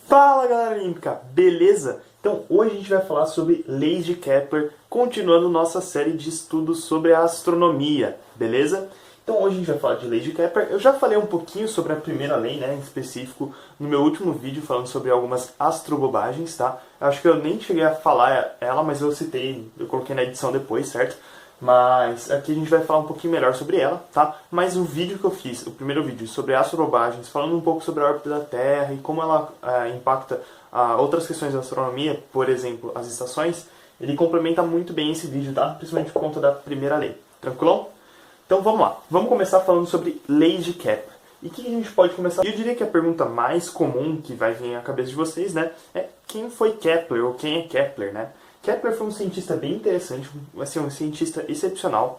Fala galera olímpica, beleza? Então hoje a gente vai falar sobre leis de Kepler, continuando nossa série de estudos sobre a astronomia, beleza? Então hoje a gente vai falar de leis de Kepler. Eu já falei um pouquinho sobre a primeira lei, né, em específico, no meu último vídeo falando sobre algumas astrobobagens, tá? Eu acho que eu nem cheguei a falar ela, mas eu citei, eu coloquei na edição depois, certo? Mas aqui a gente vai falar um pouquinho melhor sobre ela, tá? Mas o vídeo que eu fiz, o primeiro vídeo sobre astrobobagens, falando um pouco sobre a órbita da Terra e como ela impacta outras questões da astronomia, por exemplo, as estações, ele complementa muito bem esse vídeo, tá? Principalmente por conta da primeira lei. Tranquilão? Então vamos lá. Vamos começar falando sobre leis de Kepler. E o que a gente pode começar? Eu diria que a pergunta mais comum que vai vir à cabeça de vocês, né, é quem foi Kepler ou quem é Kepler, né? Kepler foi um cientista bem interessante, assim, um cientista excepcional.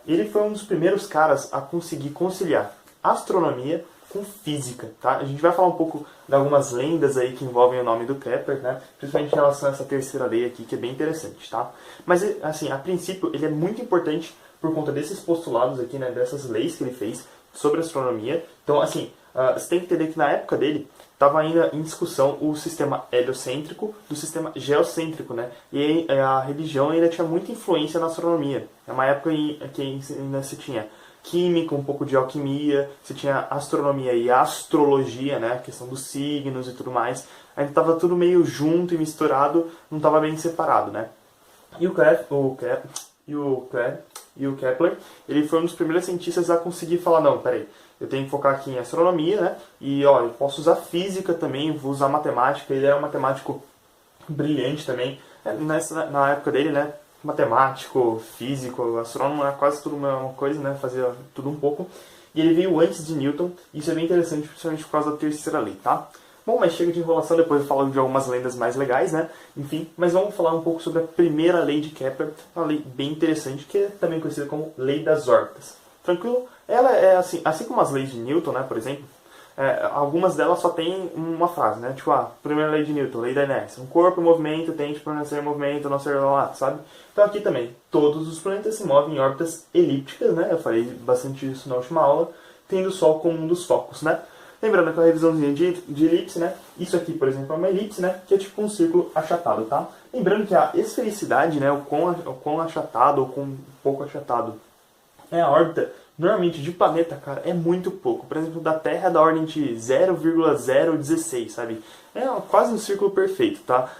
Ele foi um dos primeiros caras a conseguir conciliar astronomia com física, tá? A gente vai falar um pouco de algumas lendas aí que envolvem o nome do Kepler, né? Principalmente em relação a essa terceira lei aqui, que é bem interessante, tá? Mas, assim, a princípio, ele é muito importante por conta desses postulados aqui, né? Dessas leis que ele fez sobre astronomia. Então, assim, você tem que entender que na época dele estava ainda em discussão o sistema heliocêntrico do sistema geocêntrico, né? E a religião ainda tinha muita influência na astronomia. É uma época em que ainda se tinha química, um pouco de alquimia, se tinha astronomia e astrologia, né? A questão dos signos e tudo mais. Ainda estava tudo meio junto e misturado, não estava bem separado, né? E o Kepler, ele foi um dos primeiros cientistas a conseguir falar, não, peraí, eu tenho que focar aqui em astronomia, né? E, ó, eu posso usar física também, vou usar matemática. Ele era um matemático brilhante também. Na época dele, né? Matemático, físico, astrônomo, era quase tudo uma coisa, né? Fazia tudo um pouco. E ele veio antes de Newton. Isso é bem interessante, principalmente por causa da terceira lei, tá? Bom, mas chega de enrolação, depois eu falo de algumas lendas mais legais, né? Enfim, mas vamos falar um pouco sobre a primeira lei de Kepler, uma lei bem interessante, que é também conhecida como Lei das Órbitas. Tranquilo? Ela é assim como as leis de Newton, né, por exemplo, algumas delas só tem uma frase, né? Tipo, primeira lei de Newton, lei da inércia. Um corpo em movimento tende a permanecer em movimento, não ser lá, sabe? Então aqui também, todos os planetas se movem em órbitas elípticas, né? Eu falei bastante isso na última aula, tendo o Sol como um dos focos, né? Lembrando aquela revisãozinha de elipse, né? Isso aqui, por exemplo, é uma elipse, né? Que é tipo um círculo achatado, tá? Lembrando que a esfericidade, né? O quão achatado ou quão pouco achatado é a órbita, normalmente de planeta, cara, é muito pouco. Por exemplo, da Terra é da ordem de 0,016, sabe? É quase um círculo perfeito, tá?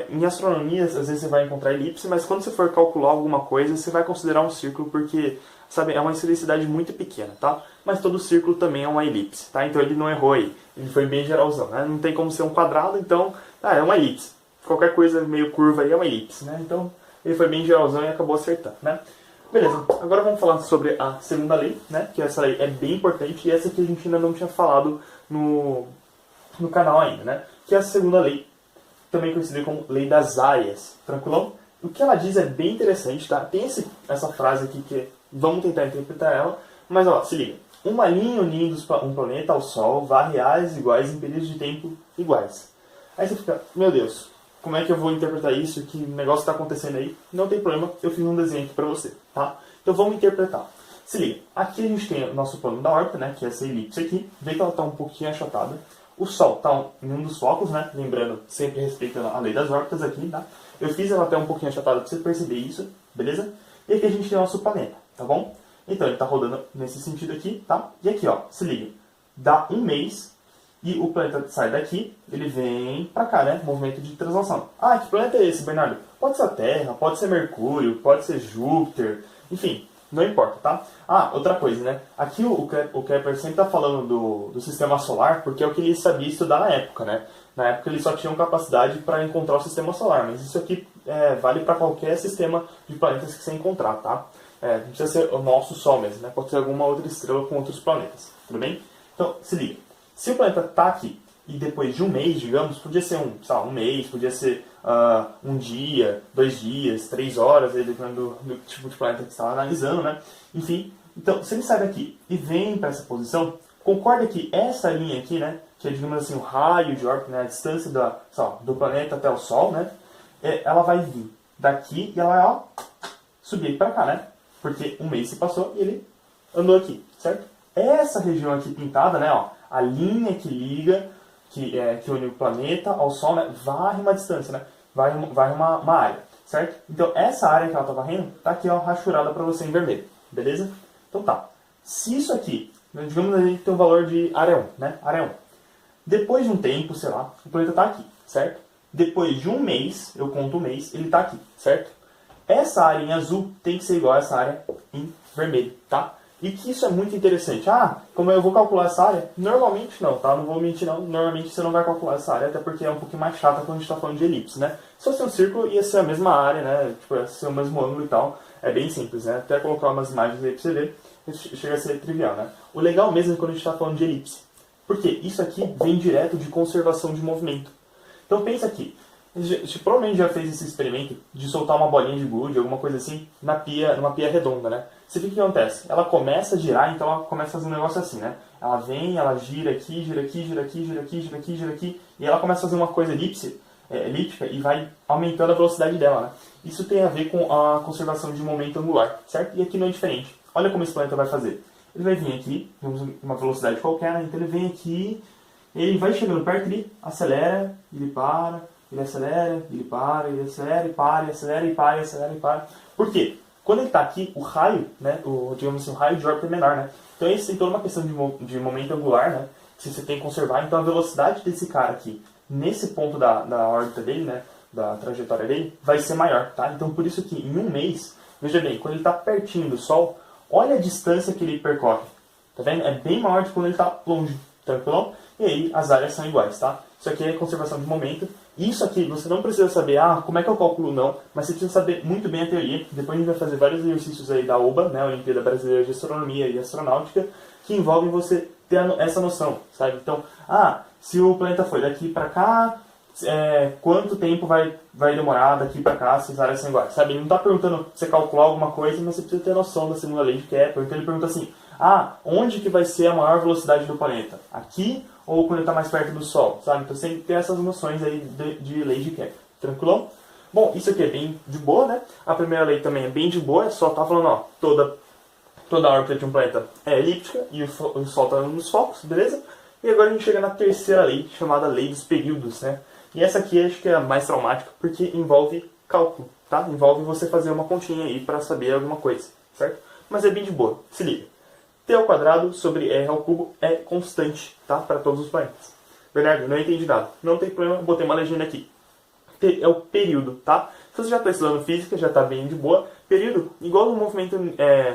Em astronomia, às vezes você vai encontrar elipse, mas quando você for calcular alguma coisa, você vai considerar um círculo porque, sabe, é uma esfericidade muito pequena, tá? Mas todo círculo também é uma elipse, tá? Então ele não errou aí. Ele foi bem geralzão, né? Não tem como ser um quadrado, então, é uma elipse. Qualquer coisa meio curva aí é uma elipse, né? Então, ele foi bem geralzão e acabou acertando, né? Beleza, agora vamos falar sobre a segunda lei, né? Que essa lei é bem importante e essa que a gente ainda não tinha falado no canal ainda, né? Que é a segunda lei, também conhecida como Lei das Áreas. Tranquilão? O que ela diz é bem interessante, tá? Tem essa frase aqui que vamos tentar interpretar ela, mas ó, se liga. Uma linha unindo um planeta ao Sol varre áreas iguais em períodos de tempo iguais. Aí você fica, meu Deus, como é que eu vou interpretar isso? Que negócio está acontecendo aí? Não tem problema, eu fiz um desenho aqui para você, tá? Então vamos interpretar. Se liga, aqui a gente tem o nosso plano da órbita, né? Que é essa elipse aqui. Vê que ela está um pouquinho achatada. O Sol está em um dos focos, né? Lembrando, sempre respeitando a lei das órbitas aqui, tá? Eu fiz ela até um pouquinho achatada para você perceber isso, beleza? E aqui a gente tem o nosso planeta, tá bom? Então ele está rodando nesse sentido aqui, tá? E aqui, ó, se liga. Dá um mês e o planeta sai daqui, ele vem pra cá, né? Movimento de translação. Ah, que planeta é esse, Bernardo? Pode ser a Terra, pode ser Mercúrio, pode ser Júpiter, enfim, não importa, tá? Ah, outra coisa, né? Aqui o Kepler sempre tá falando do sistema solar, porque é o que ele sabia estudar na época, né? Na época eles só tinham capacidade para encontrar o sistema solar, mas isso aqui vale para qualquer sistema de planetas que você encontrar, tá? Não precisa ser o nosso Sol mesmo, né? Pode ser alguma outra estrela com outros planetas, tudo bem? Então, se liga. Se o planeta está aqui e depois de um mês, digamos, podia ser um mês, podia ser um dia, 2 dias, 3 horas, aí dependendo do tipo de planeta que você está analisando, né? Enfim, então, se ele sai daqui e vem para essa posição, concorda que essa linha aqui, né, que é, digamos assim, o raio de órbita, né, a distância do planeta até o Sol, né, ela vai vir daqui e ela vai, ó, subir para cá, né? Porque um mês se passou e ele andou aqui, certo? Essa região aqui pintada, né, ó, a linha que liga que une o planeta ao Sol, né, varre uma distância, né, varre uma área, certo? Então essa área que ela está varrendo está aqui, ó, rachurada para você em vermelho, beleza? Então tá. Se isso aqui, digamos a gente tem um valor de área 1, né, área 1. Depois de um tempo, sei lá, o planeta está aqui, certo? Depois de um mês, eu conto um mês, ele está aqui, certo? Essa área em azul tem que ser igual a essa área em vermelho, tá? E que isso é muito interessante. Ah, como eu vou calcular essa área? Normalmente não, tá? Não vou mentir não. Normalmente você não vai calcular essa área, até porque é um pouquinho mais chata quando a gente está falando de elipse, né? Se fosse um círculo, ia ser a mesma área, né? Tipo, ia ser o mesmo ângulo e tal. É bem simples, né? Até colocar umas imagens aí pra você ver, chega a ser trivial, né? O legal mesmo é quando a gente está falando de elipse. Porque isso aqui vem direto de conservação de movimento. Então pensa aqui. Você provavelmente já fez esse experimento de soltar uma bolinha de gude, alguma coisa assim, numa pia redonda, né? Você vê o que acontece? Ela começa a girar, então ela começa a fazer um negócio assim, né? Ela vem, ela gira aqui, gira aqui, gira aqui, gira aqui, gira aqui, gira aqui, e ela começa a fazer uma coisa elíptica e vai aumentando a velocidade dela, né? Isso tem a ver com a conservação de momento angular, certo? E aqui não é diferente. Olha como esse planeta vai fazer. Ele vai vir aqui, temos uma velocidade qualquer, né? Então ele vem aqui, ele vai chegando perto, ele acelera, ele para, ele acelera, ele para, ele acelera, e para, e acelera, e para, e acelera, e para. Por quê? Quando ele está aqui, o raio, né, digamos assim, o raio de órbita é menor, né? Então isso tem toda uma questão de momento angular, né? Que você tem que conservar. Então a velocidade desse cara aqui, nesse ponto da órbita dele, né, da trajetória dele, vai ser maior, tá? Então por isso que em um mês, veja bem, quando ele está pertinho do Sol, olha a distância que ele percorre. Tá vendo? É bem maior de quando ele está longe, tranquilo? E aí as áreas são iguais, tá? Isso aqui é conservação de momento. Isso aqui você não precisa saber, como é que eu calculo não, mas você precisa saber muito bem a teoria. Depois a gente vai fazer vários exercícios aí da OBA, né, Olimpíada Brasileira de Astronomia e Astronáutica, que envolvem você ter essa noção, sabe? Então, se o planeta foi daqui para cá, quanto tempo vai demorar daqui para cá se as áreas são iguais, sabe? Ele não está perguntando você calcular alguma coisa, mas você precisa ter noção da segunda lei de Kepler. Então ele pergunta assim, onde que vai ser a maior velocidade do planeta? Aqui ou quando ele está mais perto do Sol, sabe? Então você tem que ter essas noções aí de lei de Kepler, tranquilo? Bom, isso aqui é bem de boa, né? A primeira lei também é bem de boa, é só tá falando, toda a órbita de um planeta é elíptica e o Sol está nos focos, beleza? E agora a gente chega na terceira lei, chamada lei dos períodos, né? E essa aqui acho que é a mais traumática, porque envolve cálculo, tá? Envolve você fazer uma continha aí para saber alguma coisa, certo? Mas é bem de boa, se liga. T ao quadrado sobre R ao cubo é constante, tá? Para todos os planetas. Bernardo, não entendi nada. Não tem problema, botei uma legenda aqui. T é o período, tá? Se você já está estudando física, já está bem de boa. Período, igual no movimento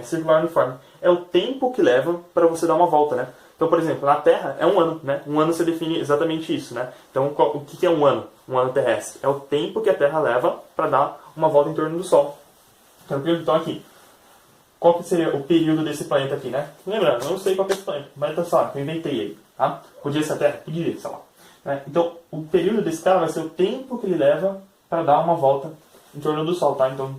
circular uniforme, é o tempo que leva para você dar uma volta, né? Então, por exemplo, na Terra é um ano, né? Um ano você define exatamente isso, né? Então, o que é um ano? Um ano terrestre? É o tempo que a Terra leva para dar uma volta em torno do Sol. Tranquilo? Então, aqui. Qual que seria o período desse planeta aqui, né? Lembrando, eu não sei qual que é esse planeta, mas sei lá, eu inventei ele, tá? Podia ser a Terra? Podia, sei lá. Né? Então, o período desse cara vai ser o tempo que ele leva para dar uma volta em torno do Sol, tá? Então,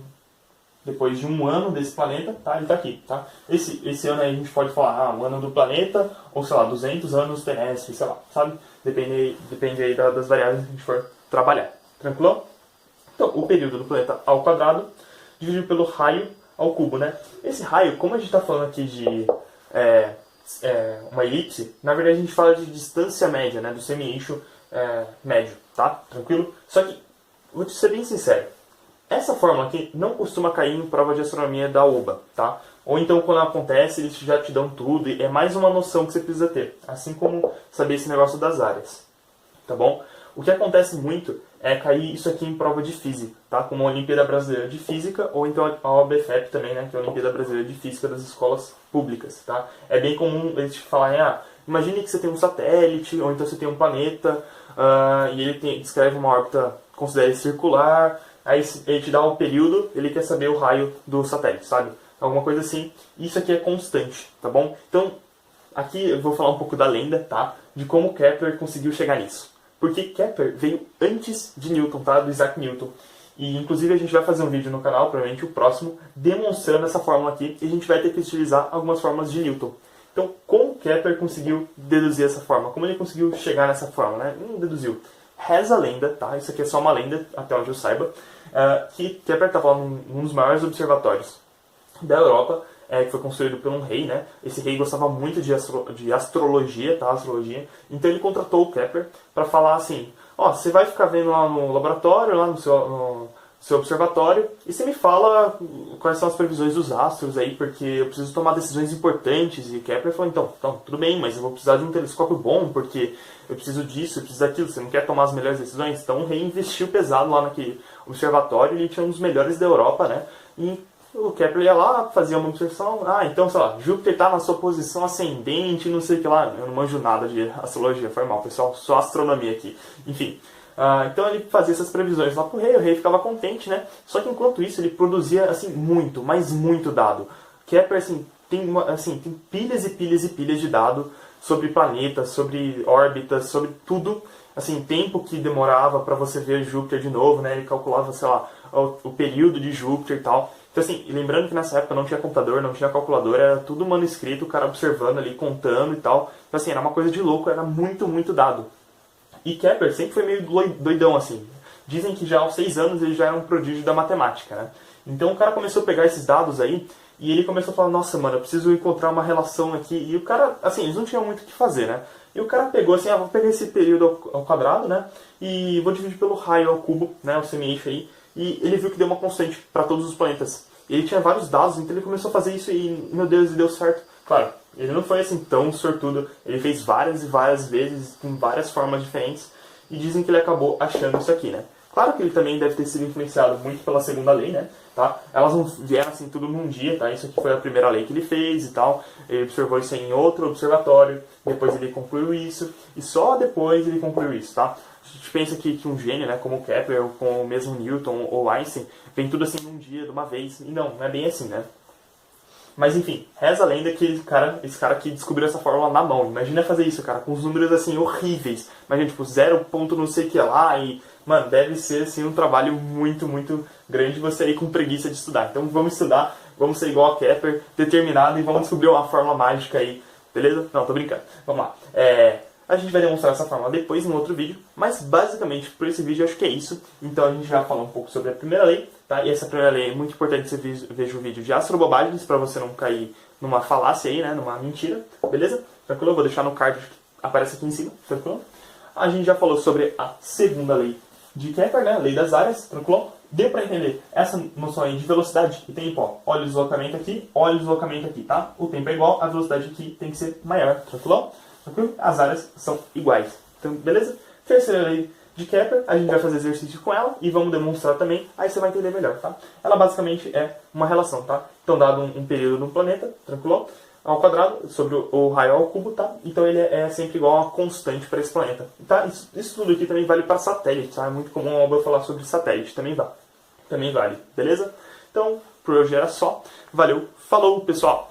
depois de um ano desse planeta, tá? Ele tá aqui, tá? Esse ano aí a gente pode falar, um ano do planeta, ou sei lá, 200 anos terrestres, sei lá, sabe? Depende aí das variáveis que a gente for trabalhar. Tranquilo? Então, o período do planeta ao quadrado, dividido pelo raio ao cubo, né? Esse raio, como a gente está falando aqui de uma elipse, na verdade a gente fala de distância média, né? Do semi-eixo médio, tá? Tranquilo? Só que, vou te ser bem sincero, essa fórmula aqui não costuma cair em prova de astronomia da OBA, tá? Ou então quando acontece eles já te dão tudo, e é mais uma noção que você precisa ter, assim como saber esse negócio das áreas, tá bom? O que acontece muito é cair isso aqui em prova de física, tá? Como a Olimpíada Brasileira de Física, ou então a OBFEP também, né? Que é a Olimpíada Brasileira de Física das escolas públicas, tá? É bem comum eles te falarem, imagine que você tem um satélite, ou então você tem um planeta, e ele descreve uma órbita, considere circular, aí ele te dá um período, ele quer saber o raio do satélite, sabe? Alguma coisa assim. Isso aqui é constante, tá bom? Então, aqui eu vou falar um pouco da lenda, tá? De como Kepler conseguiu chegar nisso. Porque Kepler veio antes de Newton, tá? Do Isaac Newton. E, inclusive, a gente vai fazer um vídeo no canal, provavelmente o próximo, demonstrando essa fórmula aqui. E a gente vai ter que utilizar algumas fórmulas de Newton. Então, como Kepler conseguiu deduzir essa fórmula? Como ele conseguiu chegar nessa fórmula, né? Deduziu. Reza a lenda, tá? Isso aqui é só uma lenda, até onde eu saiba. Que Kepler estava num dos maiores observatórios da Europa, que foi construído por um rei, né? Esse rei gostava muito de astrologia, tá? Astrologia. Então ele contratou o Kepler para falar assim, ó, você vai ficar vendo lá no laboratório, lá no seu observatório, e você me fala quais são as previsões dos astros aí, porque eu preciso tomar decisões importantes. E Kepler falou, então, tudo bem, mas eu vou precisar de um telescópio bom, porque eu preciso disso, eu preciso daquilo, você não quer tomar as melhores decisões? Então o rei investiu pesado lá naquele observatório, ele tinha um dos melhores da Europa, né? E o Kepler ia lá, fazia uma observação, então, sei lá, Júpiter está na sua posição ascendente, não sei o que lá, eu não manjo nada de astrologia, foi mal, pessoal, só astronomia aqui, enfim. Então ele fazia essas previsões lá pro rei, o rei ficava contente, né? Só que enquanto isso ele produzia, assim, muito, mas muito dado. Kepler, assim, tem pilhas e pilhas e pilhas de dado sobre planetas, sobre órbitas, sobre tudo, assim, tempo que demorava para você ver Júpiter de novo, né? Ele calculava, sei lá, o período de Júpiter e tal. Então, assim, lembrando que nessa época não tinha computador, não tinha calculadora, era tudo manuscrito, o cara observando ali, contando e tal. Então, assim, era uma coisa de louco, era muito, muito dado. E Kepler sempre foi meio doidão, assim. Dizem que já aos 6 anos ele já era um prodígio da matemática, né? Então o cara começou a pegar esses dados aí e ele começou a falar, nossa, mano, eu preciso encontrar uma relação aqui. E o cara, assim, eles não tinham muito o que fazer, né? E o cara pegou assim, vou pegar esse período ao quadrado, né? E vou dividir pelo raio ao cubo, né? O semi-eixo aí. E ele viu que deu uma constante para todos os planetas. E ele tinha vários dados, então ele começou a fazer isso e, meu Deus, deu certo. Claro, ele não foi assim tão sortudo. Ele fez várias e várias vezes, com várias formas diferentes. E dizem que ele acabou achando isso aqui, né? Claro que ele também deve ter sido influenciado muito pela segunda lei, né? Tá? Elas não vieram assim tudo num dia, tá? Isso aqui foi a primeira lei que ele fez e tal. Ele observou isso em outro observatório, depois ele concluiu isso, e só depois ele concluiu isso, tá? A gente pensa que um gênio, né, como Kepler, ou como o mesmo Newton ou Einstein, vem tudo assim num dia, de uma vez. E não é bem assim, né? Mas enfim, reza a lenda que esse cara aqui descobriu essa fórmula na mão. Imagina fazer isso, cara, com os números assim horríveis. Imagina, tipo, 0 ponto não sei o que lá e... Mano, deve ser assim um trabalho muito, muito grande você aí com preguiça de estudar. Então vamos estudar, vamos ser igual a Kepler, determinado, e vamos descobrir uma fórmula mágica aí, beleza? Não, tô brincando. Vamos lá. A gente vai demonstrar essa fórmula depois em outro vídeo, mas basicamente por esse vídeo eu acho que é isso. Então a gente já falou um pouco sobre a primeira lei, tá? E essa primeira lei é muito importante que você veja o vídeo de astrobobagens, para você não cair numa falácia aí, né? Numa mentira, beleza? Tranquilo? Eu vou deixar no card que aparece aqui em cima, tranquilo? A gente já falou sobre a segunda lei de Kepler, né? A lei das áreas, tranquilo? Deu para entender essa noção aí de velocidade e tempo, ó. Olha o deslocamento aqui, tá? O tempo é igual, a velocidade aqui tem que ser maior, tranquilo? Tranquilo? As áreas são iguais. Então, beleza? Terceira lei de Kepler, a gente vai fazer exercício com ela e vamos demonstrar também, aí você vai entender melhor, tá? Ela basicamente é uma relação, tá? Então, dado um período de um planeta, tranquilo? Ao quadrado, sobre o raio ao cubo, tá? Então ele é sempre igual a uma constante para esse planeta. Tá? Isso tudo aqui também vale para satélite, tá? É muito comum a obra falar sobre satélite, também vale. Também vale, beleza? Então, por hoje era só. Valeu, falou, pessoal!